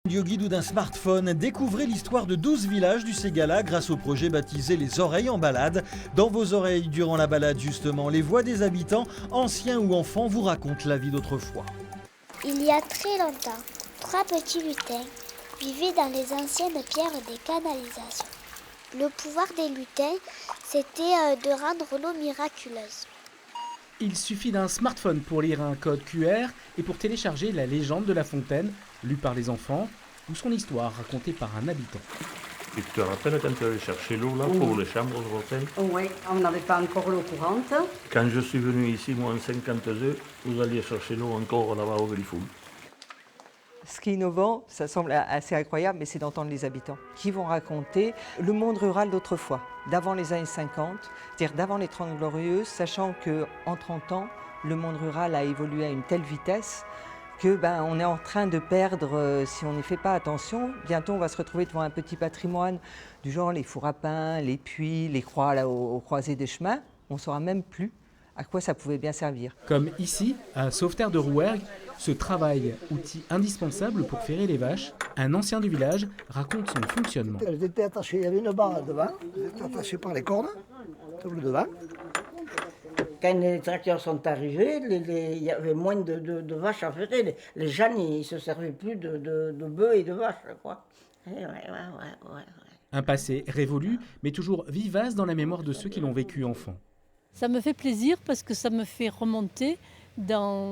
Audioguide ou d'un smartphone, découvrez l'histoire de 12 villages du Ségala grâce au projet baptisé Les Oreilles en balade. Dans vos oreilles, durant la balade justement, les voix des habitants, anciens ou enfants, vous racontent la vie d'autrefois. Il y a très longtemps, 3 petits lutins vivaient dans les anciennes pierres des canalisations. Le pouvoir des lutins, c'était de rendre l'eau miraculeuse. Il suffit d'un smartphone pour lire un code QR et pour télécharger la légende de la fontaine, lue par les enfants, ou son histoire racontée par un habitant. Et tu te rappelles quand tu allais chercher l'eau là pour les chambres d'hôtel? Oui, on n'avait pas encore l'eau courante. Quand je suis venu ici, moi en 52, vous alliez chercher l'eau encore là-bas au Grifoul. Ce qui est innovant, ça semble assez incroyable, mais c'est d'entendre les habitants qui vont raconter le monde rural d'autrefois, d'avant les années 50, c'est-à-dire d'avant les 30 Glorieuses, sachant qu'en 30 ans, le monde rural a évolué à une telle vitesse que on est en train de perdre, si on n'y fait pas attention. Bientôt, on va se retrouver devant un petit patrimoine du genre les fours à pain, les puits, les croix là, aux croisées des chemins. On ne saura même plus à quoi ça pouvait bien servir. Comme ici, à Sauveterre de Rouergue, ce travail, outil indispensable pour ferrer les vaches, un ancien du village raconte son fonctionnement. Elles étaient attachées, il y avait une barre devant, elles étaient attachées par les cordes, sur le devant. Quand les tracteurs sont arrivés, il y avait moins de vaches à ferrer. Les gens, ils ne se servaient plus de bœufs et de vaches, quoi. Ouais. Un passé révolu, mais toujours vivace dans la mémoire de ceux qui l'ont vécu enfant. Ça me fait plaisir parce que ça me fait remonter dans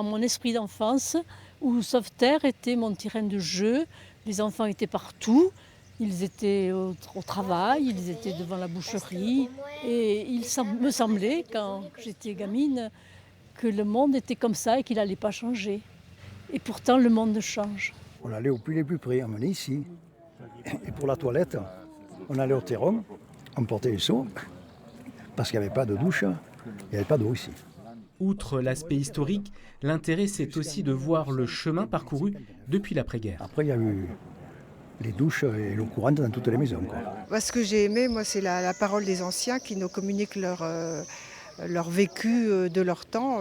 mon esprit d'enfance où Sauveterre était mon terrain de jeu. Les enfants étaient partout, ils étaient au travail, ils étaient devant la boucherie. Et il me semblait, quand j'étais gamine, que le monde était comme ça et qu'il n'allait pas changer. Et pourtant, le monde change. On allait au puits les plus près, on venait ici. Et pour la toilette, on allait au terron, on portait les seaux, parce qu'il n'y avait pas de douche, il n'y avait pas d'eau ici. Outre l'aspect historique, l'intérêt c'est aussi de voir le chemin parcouru depuis l'après-guerre. Après, il y a eu les douches et l'eau courante dans toutes les maisons, quoi. Ce que j'ai aimé, moi, c'est la parole des anciens qui nous communiquent leur vécu de leur temps.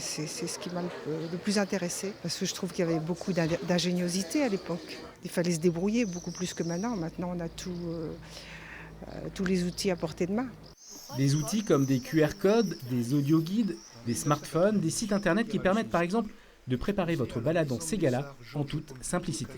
C'est ce qui m'a le plus intéressé, parce que je trouve qu'il y avait beaucoup d'ingéniosité à l'époque. Il fallait se débrouiller beaucoup plus que maintenant. Maintenant, on a tous les outils à portée de main. Des outils comme des QR codes, des audioguides, des smartphones, des sites internet qui permettent par exemple de préparer votre balade en Ségala en toute simplicité.